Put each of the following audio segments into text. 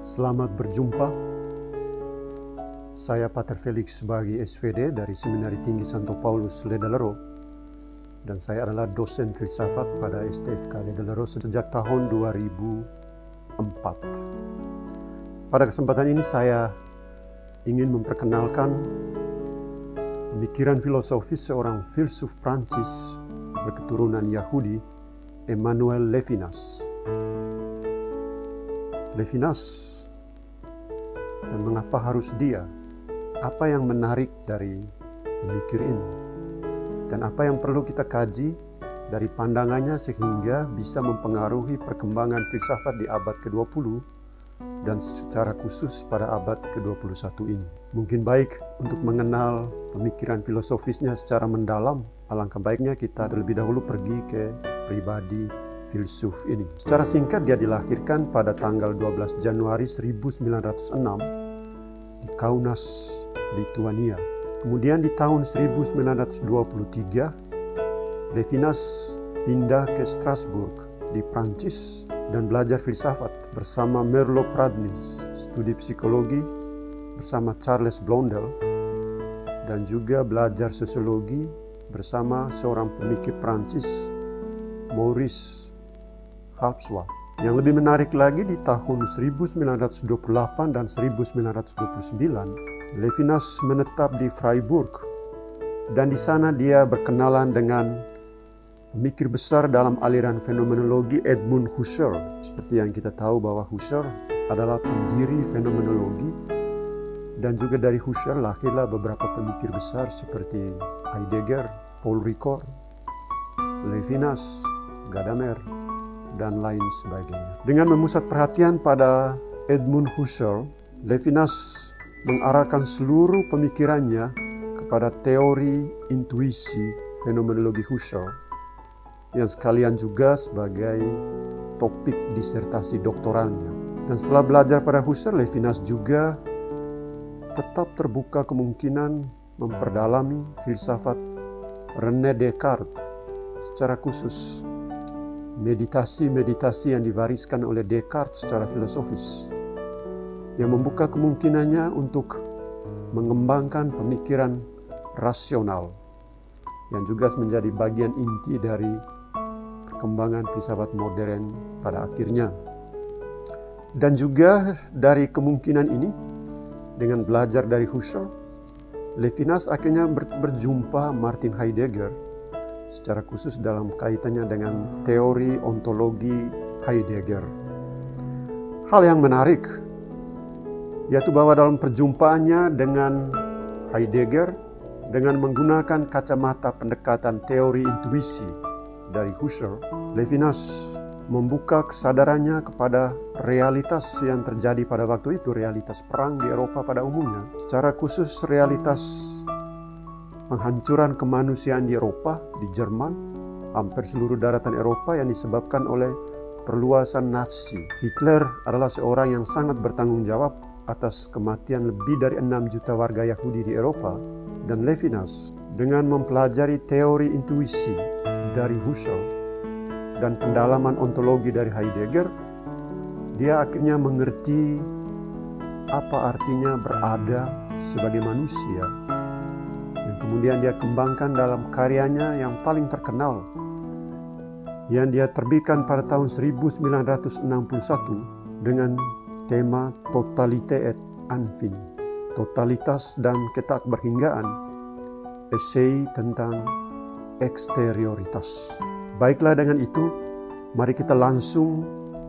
Selamat berjumpa. Saya Pater Felix Bagi SVD dari Seminari Tinggi Santo Paulus Ledalero, dan saya adalah dosen filsafat pada STFK Ledalero sejak tahun 2004. Pada kesempatan ini saya ingin memperkenalkan pemikiran filosofis seorang filsuf Prancis berketurunan Yahudi, Emmanuel Levinas. Levinas, dan mengapa harus dia? Apa yang menarik dari pemikir ini? Dan apa yang perlu kita kaji dari pandangannya sehingga bisa mempengaruhi perkembangan filsafat di abad ke-20 dan secara khusus pada abad ke-21 ini. Mungkin baik untuk mengenal pemikiran filosofisnya secara mendalam, alangkah baiknya kita terlebih dahulu pergi ke pribadi filsuf ini. Secara singkat, dia dilahirkan pada tanggal 12 Januari 1906 di Kaunas, Lituania. Kemudian di tahun 1923, Levinas pindah ke Strasbourg di Prancis dan belajar filsafat bersama Merleau-Pradnis, studi psikologi bersama Charles Blondel, dan juga belajar sosiologi bersama seorang pemikir Prancis, Maurice Hafswa. Yang lebih menarik lagi, di tahun 1928 dan 1929, Levinas menetap di Freiburg, dan di sana dia berkenalan dengan pemikir besar dalam aliran fenomenologi, Edmund Husserl. Seperti yang kita tahu bahwa Husserl adalah pendiri fenomenologi, dan juga dari Husserl lahirlah beberapa pemikir besar seperti Heidegger, Paul Ricoeur, Levinas, Gadamer, dan lain sebagainya. Dengan memusat perhatian pada Edmund Husserl, Levinas mengarahkan seluruh pemikirannya kepada teori intuisi fenomenologi Husserl, yang sekalian juga sebagai topik disertasi doktoralnya. Dan setelah belajar pada Husserl, Levinas juga tetap terbuka kemungkinan memperdalami filsafat René Descartes, secara khusus meditasi-meditasi yang diwariskan oleh Descartes secara filosofis, yang membuka kemungkinannya untuk mengembangkan pemikiran rasional, yang juga menjadi bagian inti dari perkembangan filsafat modern pada akhirnya. Dan juga dari kemungkinan ini, dengan belajar dari Husserl, Levinas akhirnya berjumpa Martin Heidegger, secara khusus dalam kaitannya dengan teori ontologi Heidegger. Hal yang menarik yaitu bahwa dalam perjumpaannya dengan Heidegger, dengan menggunakan kacamata pendekatan teori intuisi dari Husserl, Levinas membuka kesadarannya kepada realitas yang terjadi pada waktu itu, realitas perang di Eropa pada umumnya, secara khusus realitas penghancuran kemanusiaan di Eropa, di Jerman, hampir seluruh daratan Eropa yang disebabkan oleh perluasan Nazi. Hitler adalah seorang yang sangat bertanggung jawab atas kematian lebih dari 6 juta warga Yahudi di Eropa. Dan Levinas, dengan mempelajari teori intuisi dari Husserl dan pendalaman ontologi dari Heidegger, dia akhirnya mengerti apa artinya berada sebagai manusia, yang kemudian dia kembangkan dalam karyanya yang paling terkenal, yang dia terbitkan pada tahun 1961 dengan tema Totalité et Infini, totalitas dan ketakberhinggaan, esai tentang eksterioritas. Baiklah, dengan itu mari kita langsung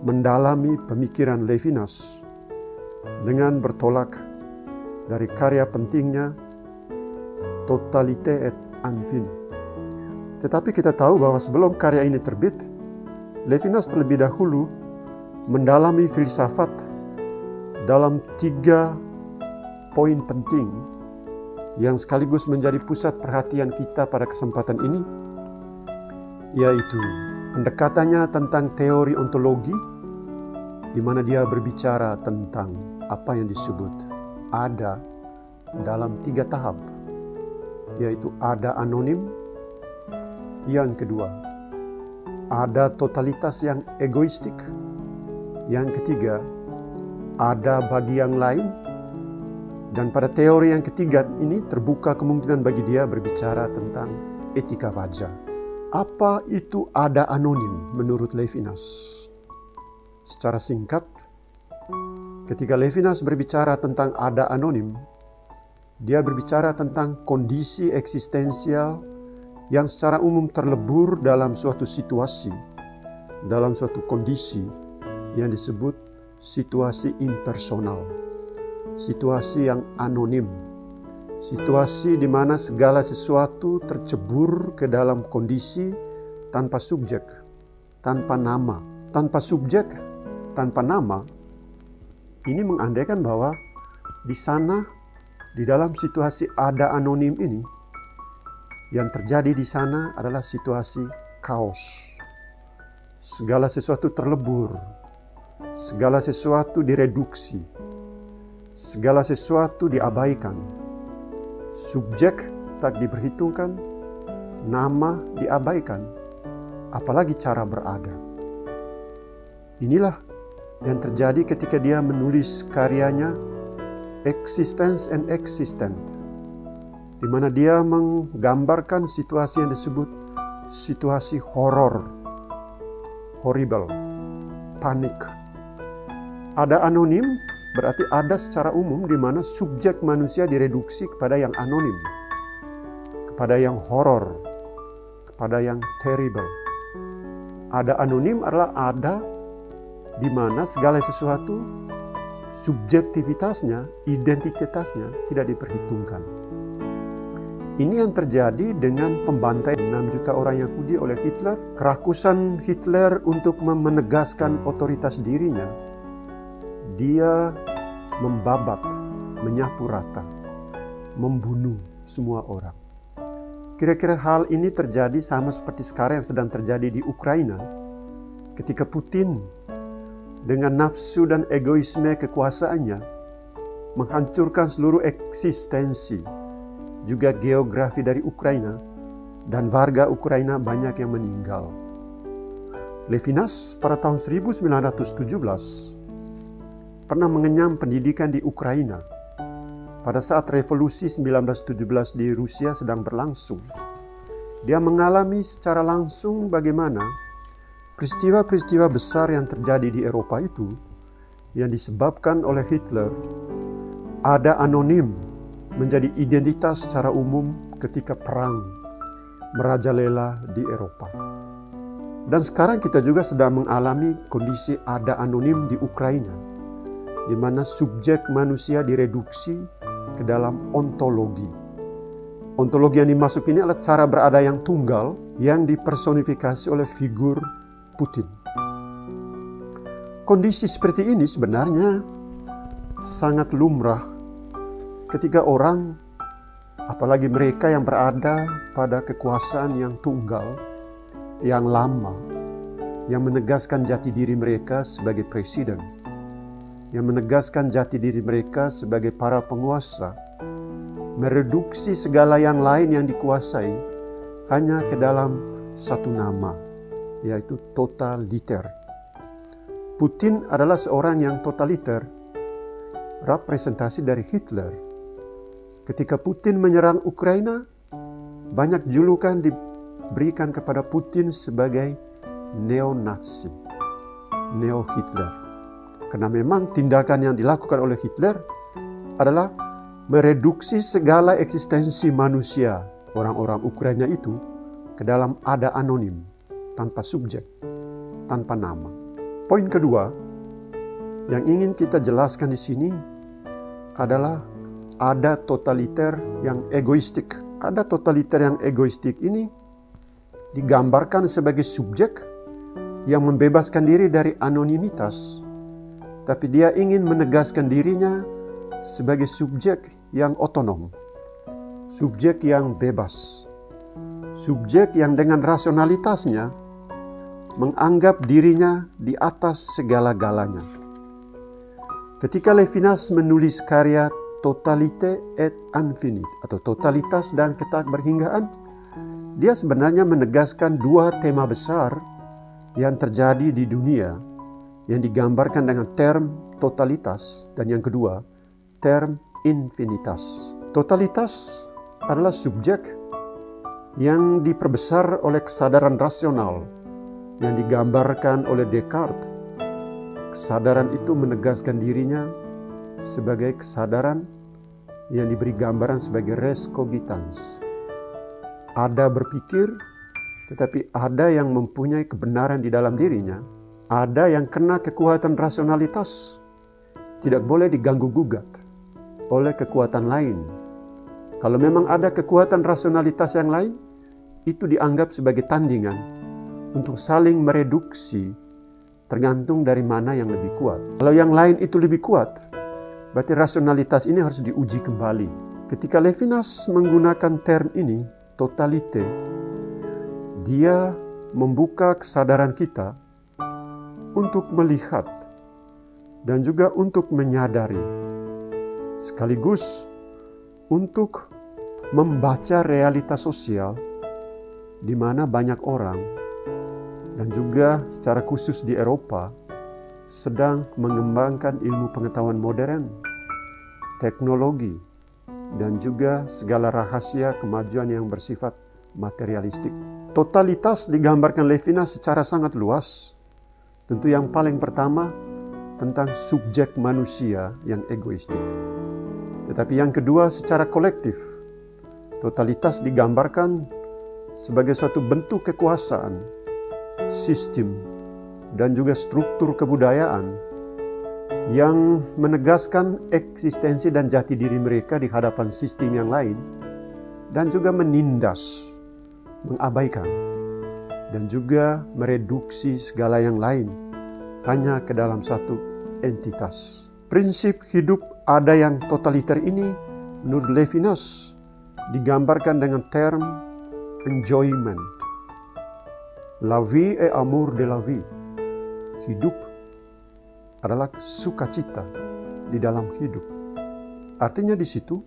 mendalami pemikiran Levinas dengan bertolak dari karya pentingnya Totalité et Infini. Tetapi kita tahu bahwa sebelum karya ini terbit, Levinas terlebih dahulu mendalami filsafat dalam 3 poin penting yang sekaligus menjadi pusat perhatian kita pada kesempatan ini, yaitu pendekatannya tentang teori ontologi, di mana dia berbicara tentang apa yang disebut ada dalam 3 tahap, yaitu ada anonim. Yang kedua, ada totalitas yang egoistik. Yang ketiga, ada bagi yang lain. Dan pada teori yang ketiga ini terbuka kemungkinan bagi dia berbicara tentang etika wajar. Apa itu ada anonim menurut Levinas? Secara singkat, ketika Levinas berbicara tentang ada anonim, dia berbicara tentang kondisi eksistensial yang secara umum terlebur dalam suatu situasi, dalam suatu kondisi yang disebut situasi impersonal, situasi yang anonim, situasi di mana segala sesuatu tercebur ke dalam kondisi tanpa subjek, tanpa nama. Tanpa subjek, tanpa nama, ini mengandaikan bahwa di sana, di dalam situasi ada anonim ini, yang terjadi di sana adalah situasi kaos. Segala sesuatu terlebur, segala sesuatu direduksi, segala sesuatu diabaikan. Subjek tak diperhitungkan, nama diabaikan, apalagi cara berada. Inilah yang terjadi ketika dia menulis karyanya Existence and Existent, di mana dia menggambarkan situasi yang disebut situasi horor, horrible, panik. Ada anonim berarti ada secara umum di mana subjek manusia direduksi kepada yang anonim, kepada yang horor, kepada yang terrible. Ada anonim adalah ada di mana segala sesuatu subjektivitasnya, identitasnya tidak diperhitungkan. Ini yang terjadi dengan pembantaian 6 juta orang Yahudi oleh Hitler. Kerakusan Hitler untuk menegaskan otoritas dirinya, dia membabat, menyapu rata, membunuh semua orang. Kira-kira hal ini terjadi sama seperti sekarang yang sedang terjadi di Ukraina, ketika Putin dengan nafsu dan egoisme kekuasaannya menghancurkan seluruh eksistensi, juga geografi dari Ukraina, dan warga Ukraina banyak yang meninggal. Levinas pada tahun 1917 pernah mengenyam pendidikan di Ukraina pada saat revolusi 1917 di Rusia sedang berlangsung. Dia mengalami secara langsung bagaimana peristiwa-peristiwa besar yang terjadi di Eropa itu yang disebabkan oleh Hitler. Ada anonim menjadi identitas secara umum ketika perang merajalela di Eropa. Dan sekarang kita juga sedang mengalami kondisi ada anonim di Ukraina, di mana subjek manusia direduksi ke dalam ontologi. Ontologi yang dimaksud ini adalah cara berada yang tunggal yang dipersonifikasi oleh figur Putin. Kondisi seperti ini sebenarnya sangat lumrah ketika orang, apalagi mereka yang berada pada kekuasaan yang tunggal, yang lama, yang menegaskan jati diri mereka sebagai presiden, yang menegaskan jati diri mereka sebagai para penguasa, mereduksi segala yang lain yang dikuasai hanya ke dalam satu nama, yaitu totaliter. Putin adalah seorang yang totaliter, representasi dari Hitler. Ketika Putin menyerang Ukraina, banyak julukan diberikan kepada Putin sebagai neo-Nazi, neo-Hitler. Karena memang tindakan yang dilakukan oleh Hitler adalah mereduksi segala eksistensi manusia, orang-orang Ukraina itu, ke dalam ada anonim, tanpa subjek, tanpa nama. Poin kedua yang ingin kita jelaskan di sini adalah ada totaliter yang egoistik. Ada totaliter yang egoistik ini digambarkan sebagai subjek yang membebaskan diri dari anonimitas, tapi dia ingin menegaskan dirinya sebagai subjek yang otonom, subjek yang bebas, subjek yang dengan rasionalitasnya menganggap dirinya di atas segala-galanya. Ketika Levinas menulis karya Totalite et Infinite atau totalitas dan ketakberhinggaan, dia sebenarnya menegaskan dua tema besar yang terjadi di dunia yang digambarkan dengan term totalitas, dan yang kedua, term infinitas. Totalitas adalah subjek yang diperbesar oleh kesadaran rasional yang digambarkan oleh Descartes. Kesadaran itu menegaskan dirinya sebagai kesadaran yang diberi gambaran sebagai res cogitans. Ada berpikir, tetapi ada yang mempunyai kebenaran di dalam dirinya. Ada yang kena kekuatan rasionalitas, tidak boleh diganggu-gugat oleh kekuatan lain. Kalau memang ada kekuatan rasionalitas yang lain, itu dianggap sebagai tandingan untuk saling mereduksi, tergantung dari mana yang lebih kuat. Kalau yang lain itu lebih kuat, berarti rasionalitas ini harus diuji kembali. Ketika Levinas menggunakan term ini, totalite, dia membuka kesadaran kita untuk melihat dan juga untuk menyadari, sekaligus untuk membaca realitas sosial di mana banyak orang, dan juga secara khusus di Eropa, sedang mengembangkan ilmu pengetahuan modern, teknologi, dan juga segala rahasia kemajuan yang bersifat materialistik. Totalitas digambarkan Levinas secara sangat luas. Tentu yang paling pertama tentang subjek manusia yang egoistik. Tetapi yang kedua secara kolektif. Totalitas digambarkan sebagai suatu bentuk kekuasaan, sistem, dan juga struktur kebudayaan yang menegaskan eksistensi dan jati diri mereka di hadapan sistem yang lain, dan juga menindas, mengabaikan, dan juga mereduksi segala yang lain hanya ke dalam satu entitas. Prinsip hidup ada yang totaliter ini menurut Levinas digambarkan dengan term enjoyment. La vie et amour de la vie. Hidup adalah sukacita di dalam hidup. Artinya di situ,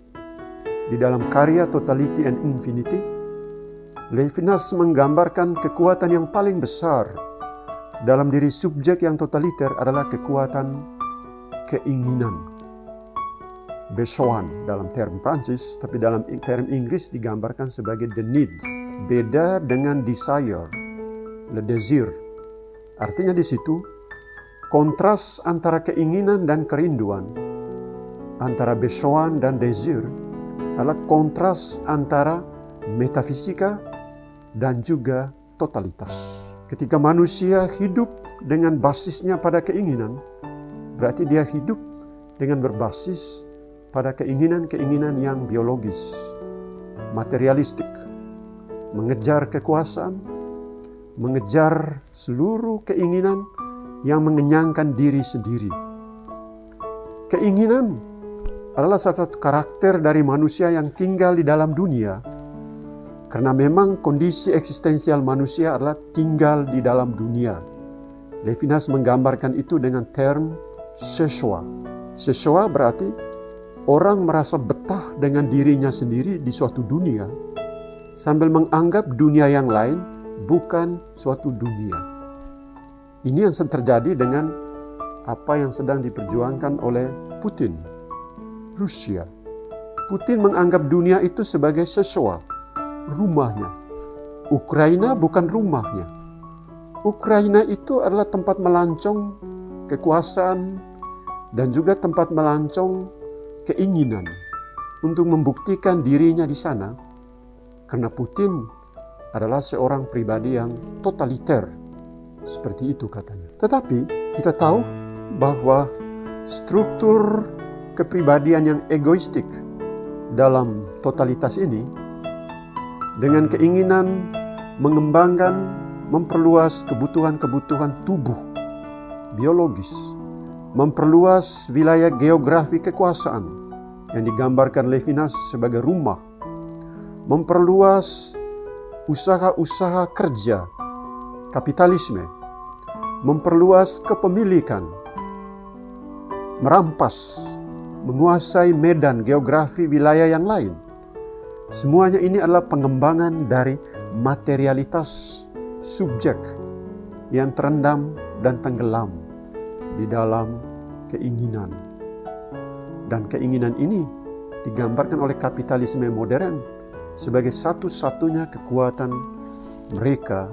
di dalam karya Totality and Infinity, Levinas menggambarkan kekuatan yang paling besar dalam diri subjek yang totaliter adalah kekuatan keinginan. Besoin dalam term Prancis, tapi dalam term Inggris digambarkan sebagai the need. Beda dengan desire, le désir. Artinya di situ, kontras antara keinginan dan kerinduan, antara besoin dan désir, adalah kontras antara metafisika dan juga totalitas. Ketika manusia hidup dengan basisnya pada keinginan, berarti dia hidup dengan berbasis pada keinginan-keinginan yang biologis, materialistik, mengejar kekuasaan, mengejar seluruh keinginan yang mengenyangkan diri sendiri. Keinginan adalah salah satu karakter dari manusia yang tinggal di dalam dunia, karena memang kondisi eksistensial manusia adalah tinggal di dalam dunia. Levinas menggambarkan itu dengan term seshoa. Seshoa berarti orang merasa betah dengan dirinya sendiri di suatu dunia, sambil menganggap dunia yang lain bukan suatu dunia. Ini yang terjadi dengan apa yang sedang diperjuangkan oleh Putin, Rusia. Putin menganggap dunia itu sebagai seshoa, rumahnya. Ukraina bukan rumahnya. Ukraina itu adalah tempat melancong kekuasaan dan juga tempat melancong keinginan untuk membuktikan dirinya di sana, karena Putin adalah seorang pribadi yang totaliter, seperti itu katanya. Tetapi kita tahu bahwa struktur kepribadian yang egoistik dalam totalitas ini, dengan keinginan mengembangkan, memperluas kebutuhan-kebutuhan tubuh biologis, memperluas wilayah geografi kekuasaan yang digambarkan Levinas sebagai rumah, memperluas usaha-usaha kerja, kapitalisme, memperluas kepemilikan, merampas, menguasai medan geografi wilayah yang lain. Semuanya ini adalah pengembangan dari materialitas subjek yang terendam dan tenggelam di dalam keinginan. Dan keinginan ini digambarkan oleh kapitalisme modern sebagai satu-satunya kekuatan mereka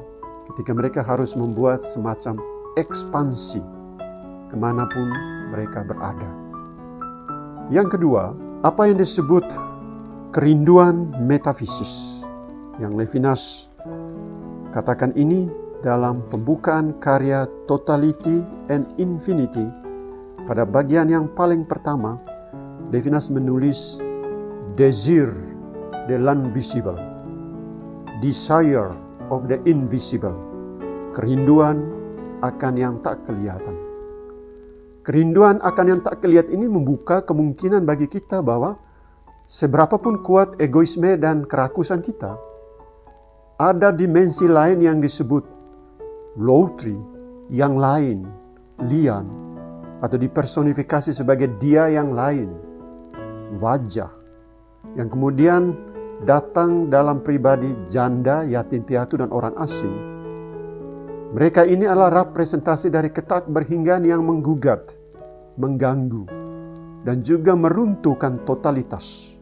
ketika mereka harus membuat semacam ekspansi kemanapun mereka berada. Yang kedua, apa yang disebut kerinduan metafisis, yang Levinas katakan ini dalam pembukaan karya Totality and Infinity. Pada bagian yang paling pertama, Levinas menulis desire de l'invisible, desire of the invisible, kerinduan akan yang tak kelihatan. Kerinduan akan yang tak kelihatan ini membuka kemungkinan bagi kita bahwa seberapapun kuat egoisme dan kerakusan kita, ada dimensi lain yang disebut Lowtri, yang lain, lian, atau dipersonifikasi sebagai dia yang lain, wajah, yang kemudian datang dalam pribadi janda, yatim piatu, dan orang asing. Mereka ini adalah representasi dari ketakberhinggaan yang menggugat, mengganggu, dan juga meruntuhkan totalitas,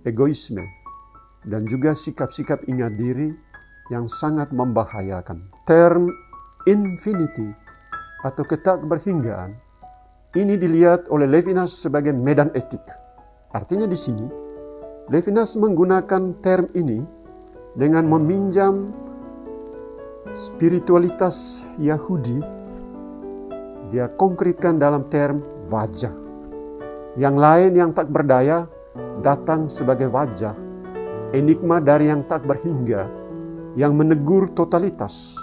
egoisme, dan juga sikap-sikap ingat diri yang sangat membahayakan. Term infinity atau ketakberhinggaan ini dilihat oleh Levinas sebagai medan etik. Artinya di sini Levinas menggunakan term ini dengan meminjam spiritualitas Yahudi. Dia konkretkan dalam term wajah. Yang lain yang tak berdaya datang sebagai wajah, enigma dari yang tak berhingga, yang menegur totalitas,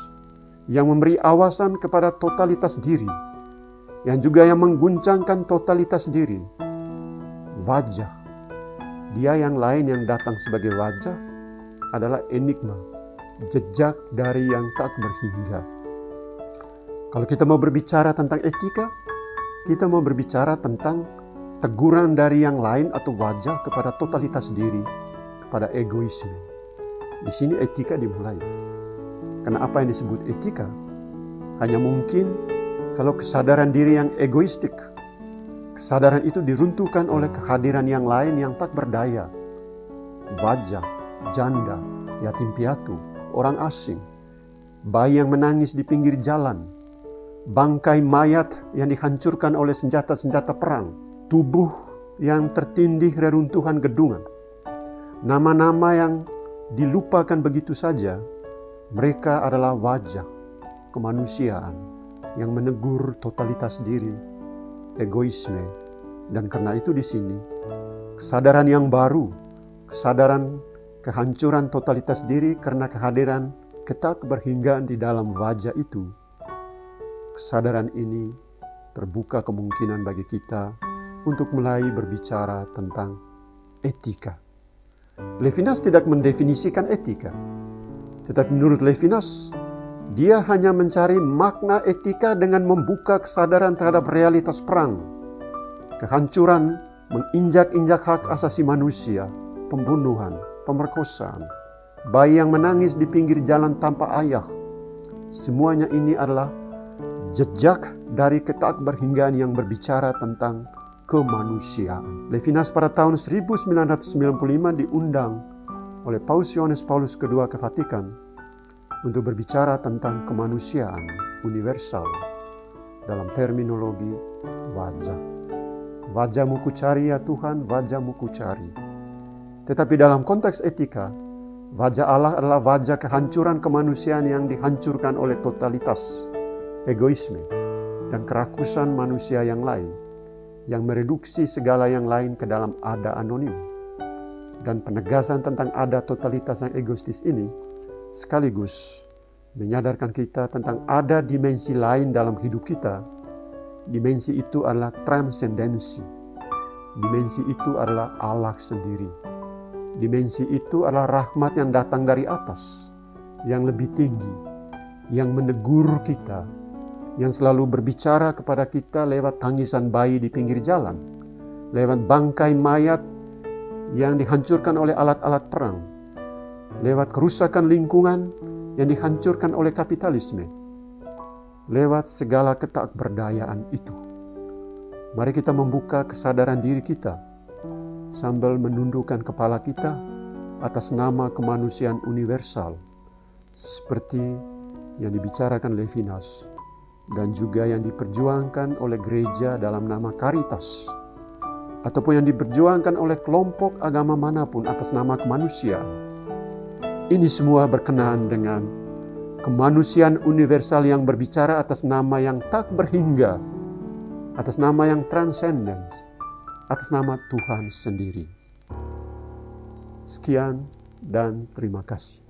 yang memberi awasan kepada totalitas diri, yang juga yang mengguncangkan totalitas diri. Wajah, dia yang lain yang datang sebagai wajah adalah enigma, jejak dari yang tak berhingga. Kalau kita mau berbicara tentang etika, kita mau berbicara tentang teguran dari yang lain atau wajah kepada totalitas diri, kepada egoisme. Di sini etika dimulai. Karena apa yang disebut etika hanya mungkin kalau kesadaran diri yang egoistik, kesadaran itu diruntuhkan oleh kehadiran yang lain yang tak berdaya. Wajah, janda, yatim piatu, orang asing, bayi yang menangis di pinggir jalan, bangkai mayat yang dihancurkan oleh senjata-senjata perang, tubuh yang tertindih reruntuhan gedungan, nama-nama yang dilupakan begitu saja. Mereka adalah wajah kemanusiaan yang menegur totalitas diri, egoisme, dan karena itu di sini kesadaran yang baru, kesadaran kehancuran totalitas diri karena kehadiran ketakberhinggaan di dalam wajah itu. Kesadaran ini terbuka kemungkinan bagi kita untuk mulai berbicara tentang etika. Levinas tidak mendefinisikan etika, tetapi menurut Levinas, dia hanya mencari makna etika dengan membuka kesadaran terhadap realitas perang, kehancuran, menginjak-injak hak asasi manusia, pembunuhan, pemerkosaan, bayi yang menangis di pinggir jalan tanpa ayah. Semuanya ini adalah jejak dari ketakberhinggaan yang berbicara tentang kemanusiaan. Levinas pada tahun 1995 diundang oleh Paus Yohanes Paulus II ke Vatikan untuk berbicara tentang kemanusiaan universal dalam terminologi wajah. Wajahmu kucari ya Tuhan, wajahmu kucari. Tetapi dalam konteks etika, wajah Allah adalah wajah kehancuran kemanusiaan yang dihancurkan oleh totalitas, egoisme, dan kerakusan manusia yang lain, yang mereduksi segala yang lain ke dalam ada anonim. Dan penegasan tentang ada totalitas yang egoistis ini sekaligus menyadarkan kita tentang ada dimensi lain dalam hidup kita. Dimensi itu adalah transendensi. Dimensi itu adalah Allah sendiri. Dimensi itu adalah rahmat yang datang dari atas, yang lebih tinggi, yang menegur kita, yang selalu berbicara kepada kita lewat tangisan bayi di pinggir jalan, lewat bangkai mayat yang dihancurkan oleh alat-alat perang, lewat kerusakan lingkungan yang dihancurkan oleh kapitalisme, lewat segala ketakberdayaan itu. Mari kita membuka kesadaran diri kita sambil menundukkan kepala kita atas nama kemanusiaan universal seperti yang dibicarakan Levinas dan juga yang diperjuangkan oleh gereja dalam nama Caritas, ataupun yang diperjuangkan oleh kelompok agama manapun atas nama kemanusiaan. Ini semua berkenaan dengan kemanusiaan universal yang berbicara atas nama yang tak berhingga, atas nama yang transcendence, atas nama Tuhan sendiri. Sekian dan terima kasih.